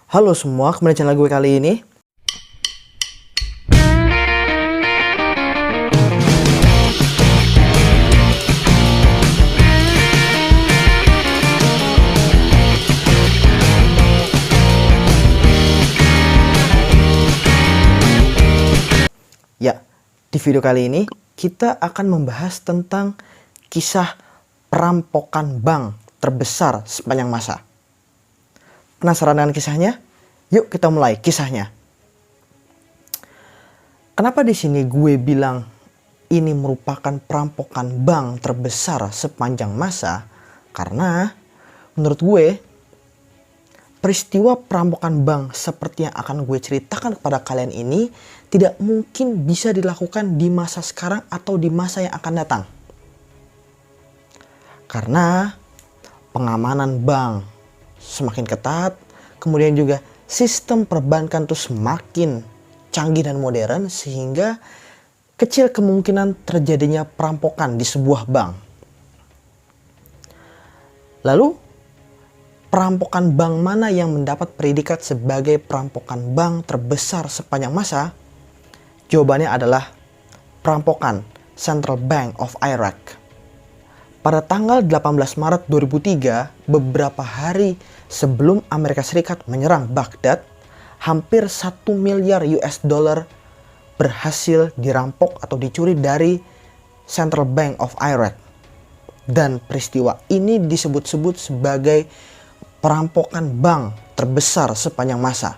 Halo semua, kembali di channel gue kali ini. Ya, di video kali ini kita akan membahas tentang kisah perampokan bank terbesar sepanjang masa. Penasaran dengan kisahnya? Yuk kita mulai kisahnya. Kenapa di sini gue bilang ini merupakan perampokan bank terbesar sepanjang masa? Karena menurut gue peristiwa perampokan bank seperti yang akan gue ceritakan kepada kalian ini tidak mungkin bisa dilakukan di masa sekarang atau di masa yang akan datang. Karena pengamanan bank semakin ketat, kemudian juga sistem perbankan tuh semakin canggih dan modern sehingga kecil kemungkinan terjadinya perampokan di sebuah bank. Lalu, perampokan bank mana yang mendapat predikat sebagai perampokan bank terbesar sepanjang masa? Jawabannya adalah perampokan Central Bank of Iraq. Pada tanggal 18 Maret 2003, beberapa hari sebelum Amerika Serikat menyerang Baghdad, hampir 1 miliar US dollar berhasil dirampok atau dicuri dari Central Bank of Iraq. Dan peristiwa ini disebut-sebut sebagai perampokan bank terbesar sepanjang masa.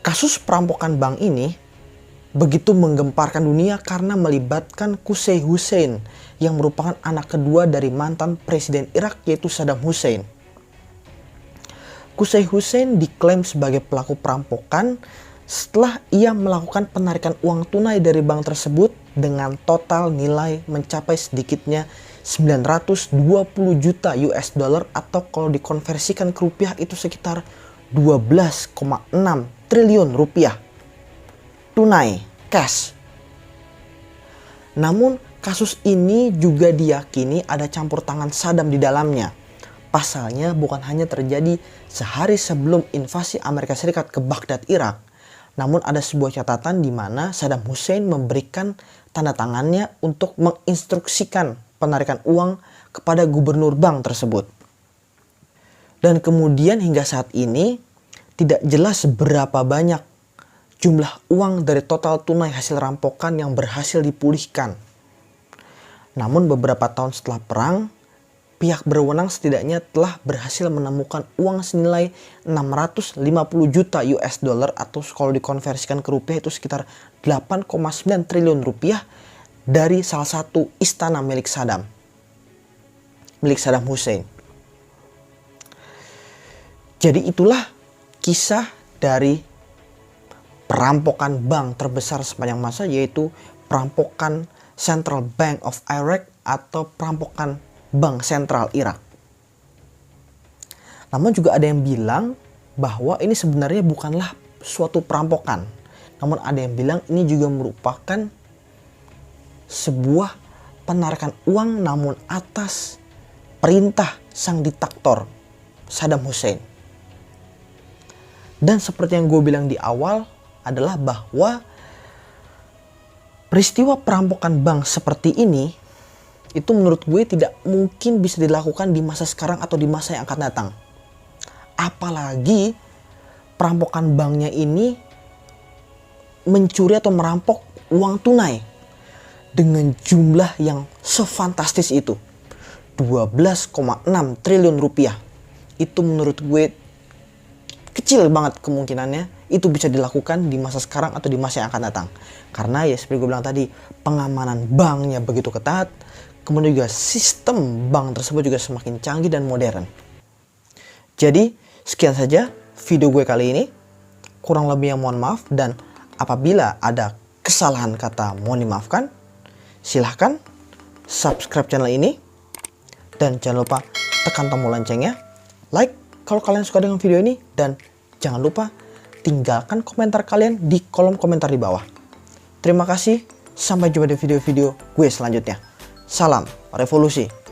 Kasus perampokan bank ini begitu menggemparkan dunia karena melibatkan Qusay Hussein yang merupakan anak kedua dari mantan presiden Irak yaitu Saddam Hussein. Qusay Hussein diklaim sebagai pelaku perampokan setelah ia melakukan penarikan uang tunai dari bank tersebut dengan total nilai mencapai sedikitnya 920 juta US dollar atau kalau dikonversikan ke rupiah itu sekitar 12,6 triliun rupiah. Tunai, cash. Namun kasus ini juga diyakini ada campur tangan Saddam di dalamnya. Pasalnya bukan hanya terjadi sehari sebelum invasi Amerika Serikat ke Baghdad, Irak. Namun ada sebuah catatan di mana Saddam Hussein memberikan tanda tangannya untuk menginstruksikan penarikan uang kepada gubernur bank tersebut. Dan kemudian hingga saat ini tidak jelas berapa banyak jumlah uang dari total tunai hasil rampokan yang berhasil dipulihkan. Namun beberapa tahun setelah perang, pihak berwenang setidaknya telah berhasil menemukan uang senilai 650 juta US dollar atau kalau dikonversikan ke rupiah itu sekitar 8,9 triliun rupiah dari salah satu istana milik Saddam Hussein. Jadi itulah kisah dari perampokan bank terbesar sepanjang masa, yaitu perampokan Central Bank of Iraq atau perampokan Bank Sentral Irak. Namun juga ada yang bilang bahwa ini sebenarnya bukanlah suatu perampokan. Namun ada yang bilang ini juga merupakan sebuah penarikan uang namun atas perintah sang diktator Saddam Hussein. Dan seperti yang gue bilang di awal adalah bahwa peristiwa perampokan bank seperti ini itu menurut gue tidak mungkin bisa dilakukan di masa sekarang atau di masa yang akan datang. Apalagi perampokan banknya ini mencuri atau merampok uang tunai dengan jumlah yang sefantastis itu. 12,6 triliun rupiah. Itu menurut gue kecil banget kemungkinannya itu bisa dilakukan di masa sekarang atau di masa yang akan datang. Karena ya seperti gue bilang tadi, pengamanan banknya begitu ketat, kemudian juga sistem bank tersebut juga semakin canggih dan modern. Jadi sekian saja video gue kali ini. Kurang lebihnya mohon maaf, dan apabila ada kesalahan kata mohon dimaafkan. Silahkan subscribe channel ini dan jangan lupa tekan tombol loncengnya, like kalau kalian suka dengan video ini, dan jangan lupa tinggalkan komentar kalian di kolom komentar di bawah. Terima kasih, sampai jumpa di video-video gue selanjutnya. Salam revolusi.